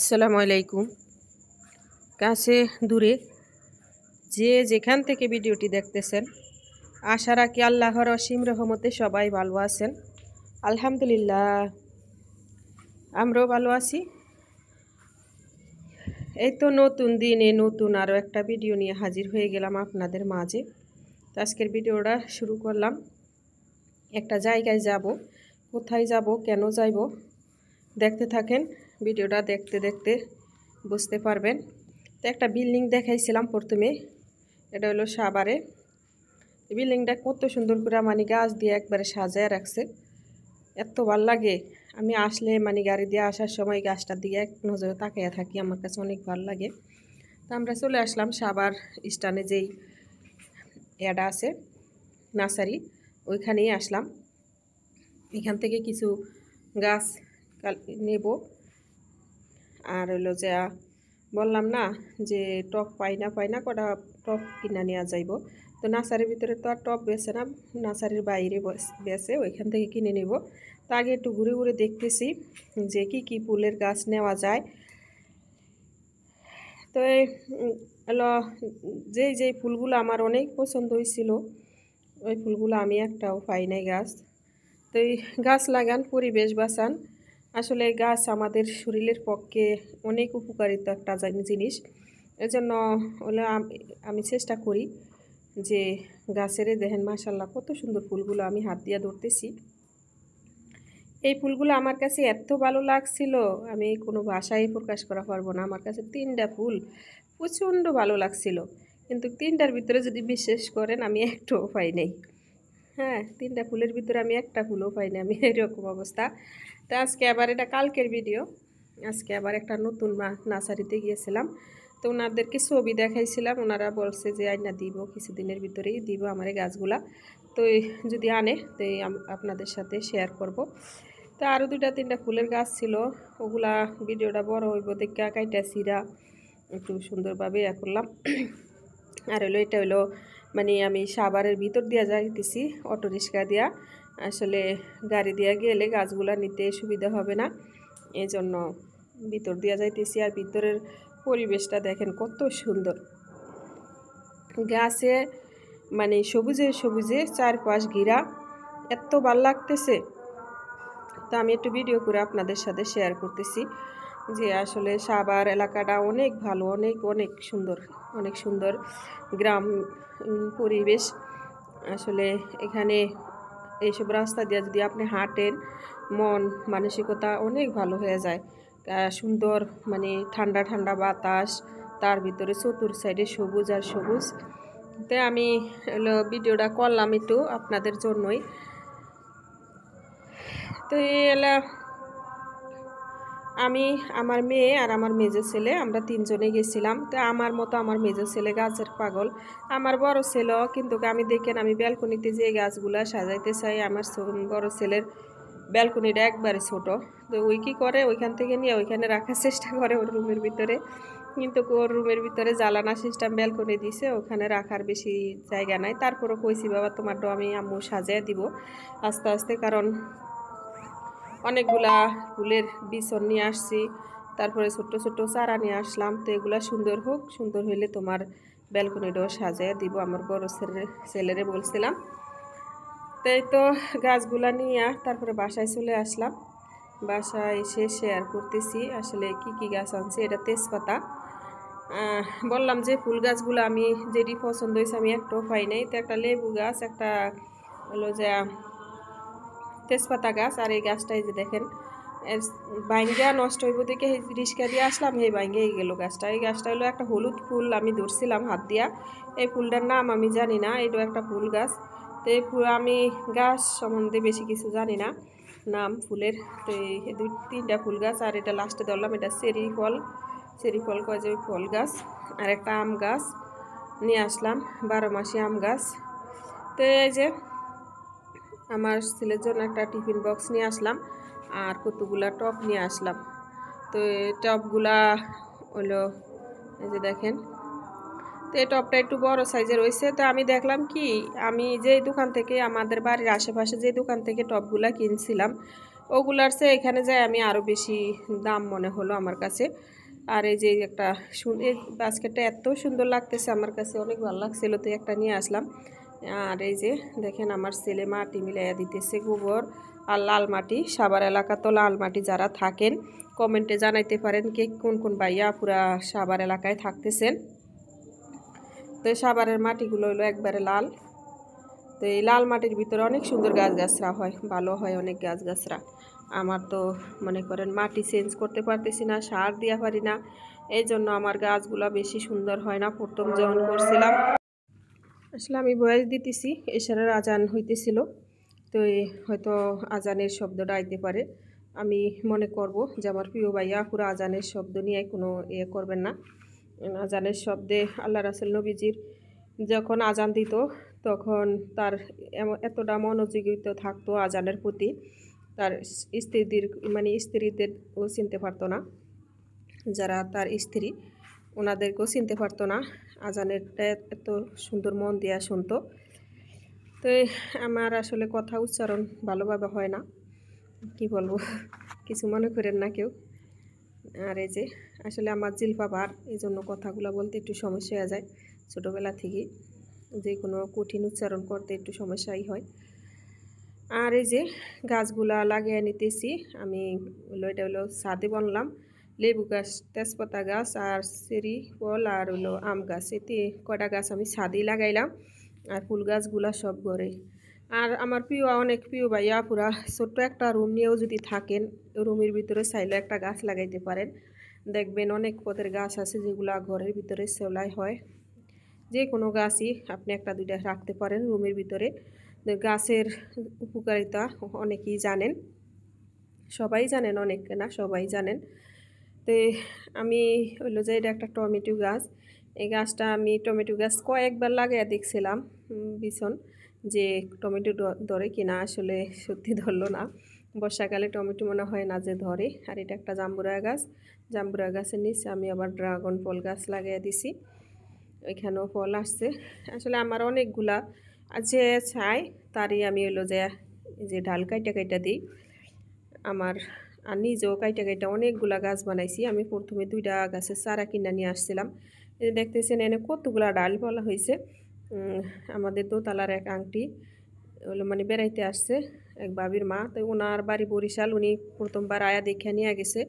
আসসালামু আলাইকুম। কাছে দূরে যে যেখান থেকে ভিডিওটি দেখতেছেন, আশা রাখি আল্লাহর অসীম রহমতে সবাই ভালো আছেন। আলহামদুলিল্লাহ, আমরাও ভালো আছি। এই তো নতুন দিনে নতুন আরও একটা ভিডিও নিয়ে হাজির হয়ে গেলাম আপনাদের মাঝে। তো আজকের ভিডিওটা শুরু করলাম। একটা জায়গায় যাব, কোথায় যাব, কেন যাইব, দেখতে থাকেন। ভিডিওটা দেখতে দেখতে বুঝতে পারবেন। তো একটা বিল্ডিং দেখাইছিলাম প্রথমে, এটা হলো সাভারে। বিল্ডিংটা কত সুন্দর করে মানে গাছ দিয়ে একবারে সাজায় রাখছে, এত ভাল লাগে। আমি আসলে মানে গাড়ি দিয়ে আসার সময় গাছটার দিকে এক নজরে তাকিয়ে থাকি, আমার কাছে অনেক ভালো লাগে। তো আমরা চলে আসলাম সাভার স্ট্যান্ডে, যেই এডা আছে নার্সারি, ওইখানেই আসলাম। এখান থেকে কিছু গাছ নেব। আর হলো যে বললাম না যে টপ পাই না কটা টপ কিনা নেওয়া যাইব। তো নার্সারির ভিতরে তো আর টপ বেছে না, নার্সারির বাইরে বেছে, ওইখান থেকে কিনে নেব। তো আগে একটু ঘুরে ঘুরে দেখতেছি যে কি কি ফুলের গাছ নেওয়া যায়। তো হলো যেই ফুলগুলো আমার অনেক পছন্দ হয়েছিল, ওই ফুলগুলো আমি একটাও পাই নাই গাছ। তো এই গাছ লাগান, পরিবেশ বাঁচান। আসলে গাছ আমাদের শরীরের পক্ষে অনেক উপকারিতা একটা জিনিস। এজন্য হলো আমি চেষ্টা করি যে গাছের দেখেন মাশাল্লাহ কত সুন্দর ফুলগুলো আমি হাত দিয়ে ধরতেছি। এই ফুলগুলো আমার কাছে এত ভালো লাগছিল, আমি কোনো ভাষায় প্রকাশ করা পারবো না। আমার কাছে 3টা ফুল প্রচণ্ড ভালো লাগছিল, কিন্তু 3টার ভিতরে যদি বিশেষ করেন আমি একটাও পাই নাই। হ্যাঁ, 3টা ফুলের ভিতরে আমি একটা ফুলও পাই না, আমি এরকম অবস্থা। তো আজকে আবার, এটা কালকের ভিডিও, আজকে আবার একটা নতুন নার্সারিতে গিয়েছিলাম। তো ওনাদেরকে ছবি দেখাইছিলাম, ওনারা বলছে যে আইনা দিব, কিছুদিনের ভিতরেই দিব আমার এই গাছগুলা। তো যদি আনে তো আপনাদের সাথে শেয়ার করব। তো আরও 2-3টা ফুলের গাছ ছিল, ওগুলা ভিডিওটা বড় হইব দেখে কাইটা সিরা একটু সুন্দরভাবে করলাম। আর হলো এটা হলো মানে আমি সাভারের ভিতর দিয়া যাইতেছি অটো রিক্সা দিয়া। আসলে গাড়ি দিয়া গেলে গাছগুলা নিতে সুবিধা হবে না, এই জন্য ভিতর দিয়া যাইতেছি। আর ভিতরের পরিবেশটা দেখেন কত সুন্দর, গাছে মানে সবুজে সবুজে চারপাশ ঘেরা, এত ভাল লাগতেছে। তো আমি একটু ভিডিও করে আপনাদের সাথে শেয়ার করতেছি যে আসলে সাভার এলাকাটা অনেক ভালো, অনেক অনেক সুন্দর, অনেক সুন্দর গ্রাম পরিবেশ। আসলে এখানে এইসব রাস্তা দিয়ে যদি আপনি হাঁটেন, মন মানসিকতা অনেক ভালো হয়ে যায়। সুন্দর মানে ঠান্ডা ঠান্ডা বাতাস, তার ভিতরে চতুর সাইডে সবুজ আর সবুজ। তো আমি ভিডিওটা করলাম একটু আপনাদের জন্যই। তো এলা আমি, আমার মেয়ে আর আমার মেজো ছেলে, আমরা 3জনে গেছিলাম। তো আমার মতো আমার মেজো ছেলে গাছের পাগল, আমার বড় ছেলেও কিন্তু, আমি দেখেন আমি ব্যালকনিতে যে গাছগুলা সাজাইতে চাই, আমার বড় ছেলের ব্যালকনিটা একবারে ছোট। তো ওই কী করে, ওইখান থেকে নিয়ে ওইখানে রাখার চেষ্টা করে ওর রুমের ভিতরে, কিন্তু ওর রুমের ভিতরে জ্বালানা সিস্টেম ব্যালকনি দিছে, ওখানে রাখার বেশি জায়গা নাই। তারপরও কইছি বাবা তোমারটাও আমি আম্মু সাজিয়ে দিব আস্তে আস্তে, কারণ অনেকগুলা ফুলের বিচন নিয়ে আসছি, তারপরে ছোট্ট ছোট্ট চারা নিয়ে আসলাম। তো এগুলা সুন্দর হোক, সুন্দর হইলে তোমার ব্যালকনিটাও সাজিয়ে দিব, আমার বড় ছেলেরে বলছিলাম। তাই তো গাছগুলা নিয়ে তারপরে বাসায় চলে আসলাম। বাসায় এসে শেয়ার করতেছি আসলে কি কি গাছ আনছি। এটা তেজপাতা, বললাম যে ফুল গাছগুলো আমি যেটি পছন্দ হয়েছে আমি একটাও পাই নাই। তো একটা লেবু গাছ, একটা হলো যে তেজপাতা গাছ, আর এই গাছটাই যে দেখেন বাইঙ্গা নষ্ট হইব দেখে রিক্সা দিয়ে আসলাম, এই বাইঙ্গেই গেল গাছটা। এই গাছটা হলো একটা হলুদ ফুল, আমি ধরছিলাম হাত দিয়া। এই ফুলটার নাম আমি জানি না, এটাও একটা ফুল গাছ। তো এই ফুল, আমি গাছ সম্বন্ধে বেশি কিছু জানি না নাম ফুলের। তো এই 2-3টা ফুল গাছ, আর এটা লাস্টে ধরলাম এটা চেরি ফল কয় যে ওই ফল গাছ। আর একটা আম গাছ নিয়ে আসলাম, 12 মাসি আম গাছ। তো এই যে আমার ছেলের জন্য একটা টিফিন বক্স নিয়ে আসলাম, আর কতগুলা টপ নিয়ে আসলাম। তো এই টপগুলা হলো এই যে দেখেন। তো এই টপটা একটু বড় সাইজের হয়েছে। তো আমি দেখলাম কি, আমি যেই দোকান থেকে, আমাদের বাড়ির আশেপাশে যে দোকান থেকে টপগুলা কিনছিলাম, ওগুলার চেয়ে এখানে যাই আমি আরও বেশি দাম মনে হলো আমার কাছে। আর এই যে একটা এই বাস্কেটটা এত সুন্দর লাগতেছে আমার কাছে, অনেক ভালো লাগছিল, তো একটা নিয়ে আসলাম। আর এই যে দেখেন আমার ছেলে মাটি মিলাইয়া দিতেছে, গোবর আর লাল মাটি। সাভার এলাকা তো লাল মাটি যারা থাকেন কমেন্টে জানাইতে পারেন কে কোন কোন ভাইয়া পুরা সাভার এলাকায় থাকতেছেন। তো সাভারের মাটিগুলো হলো একবারে লাল। তো এই লাল মাটির ভিতরে অনেক সুন্দর গাছগাছরা হয়, ভালো হয় অনেক গাছগাছরা। আমার তো মনে করেন মাটি চেঞ্জ করতে পারতেছি না, সার দিয়া পারি না, এই জন্য আমার গাছগুলো বেশি সুন্দর হয় না প্রথম যখন করছিলাম। আসলে আমি ভয়েস দিতেছি, এশারের আজান হইতেছিল, তো হয়তো আজানের শব্দটা আইতে পারে। আমি মনে করব যে আমার প্রিয় ভাইয়া পুরো আজানের শব্দ নিয়ে কোনো ইয়ে করবেন না। আজানের শব্দে আল্লাহ রাসূল নবীজির যখন আজান দিত তখন তার এতটা মনোযোগিত থাকতো আজানের প্রতি, তার স্ত্রীদের মানে স্ত্রীদেরও চিনতে পারতো না, যারা তার স্ত্রী ওনাদেরকেও চিনতে পারতো না, আজানেরটা এত সুন্দর মন দিয়া শুনতো। তো আমার আসলে কথা উচ্চারণ ভালোভাবে হয় না, কি বলবো, কিছু মনে করেন না কেউ। আর এই যে আসলে আমার জিলফা বার, এই জন্য কথাগুলো বলতে একটু সমস্যা হয়ে যায়, ছোটোবেলা থেকেই যে কোনো কঠিন উচ্চারণ করতে একটু সমস্যাই হয়। আর এই যে গাছগুলা লাগিয়ে নিতেছি আমি, এটা হলো ছাদে বনলাম, লেবু গাছ, তেজপাতা গাছ আর চেরি ফল আর হলো আম গাছ, এতে কয়টা গাছ আমি ছাদেই লাগাইলাম। আর ফুল গাছগুলা সব ঘরে। আর আমার প্রিয় অনেক প্রিয় ভাইয়া পুরা ছোট্ট একটা রুম নিয়েও যদি থাকেন, রুমের ভিতরে চাইলে একটা গাছ লাগাইতে পারেন, দেখবেন অনেক পদের গাছ আছে যেগুলা ঘরের ভিতরে সেলাই হয়। যে কোনো গাছই আপনি একটা দুইটা রাখতে পারেন রুমের ভিতরে। গাছের উপকারিতা অনেকেই জানেন, সবাই জানেন, অনেক না সবাই জানেন। তো আমি হইলো যে এটা একটা টমেটো গাছ, এই গাছটা আমি টমেটো গাছ কয়েকবার লাগাইয়া দেখছিলাম বিছন যে টমেটো ধরে কিনা, আসলে সত্যি ধরলো না। বর্ষাকালে টমেটো মনে হয় না যে ধরে। আর এটা একটা জাম্বুরা গাছ, জাম্বুরা গাছের নিচে আমি আবার ড্রাগন ফল গাছ লাগাইয়া দিছি, ওইখানেও ফল আসছে। আসলে আমার অনেকগুলা যে চাই তারই আমি হইলো যে ডাল কাইটা কাইটা দিই আমার। আর নিজেও কাইটা কাইটা অনেকগুলা গাছ বানাইছি। আমি প্রথমে 2টা গাছের চারা কিনা নিয়ে আসছিলাম। এই দেখতেছেন এনে কতগুলা ডাল ফলা হয়েছে। আমাদের দোতলার এক আন্টি হলো মানে বেড়াইতে আসছে, এক বাবির মা, তো ওনার বাড়ি বরিশাল, উনি প্রথমবার আয়া দেখে নিয়ে গেছে,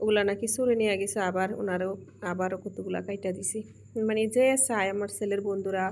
ওগুলা নাকি চুরে নিয়ে গেছে, আবার ওনারও আবারও কতগুলা কাইটা দিছি। মানে যে চায় আমার ছেলের বন্ধুরা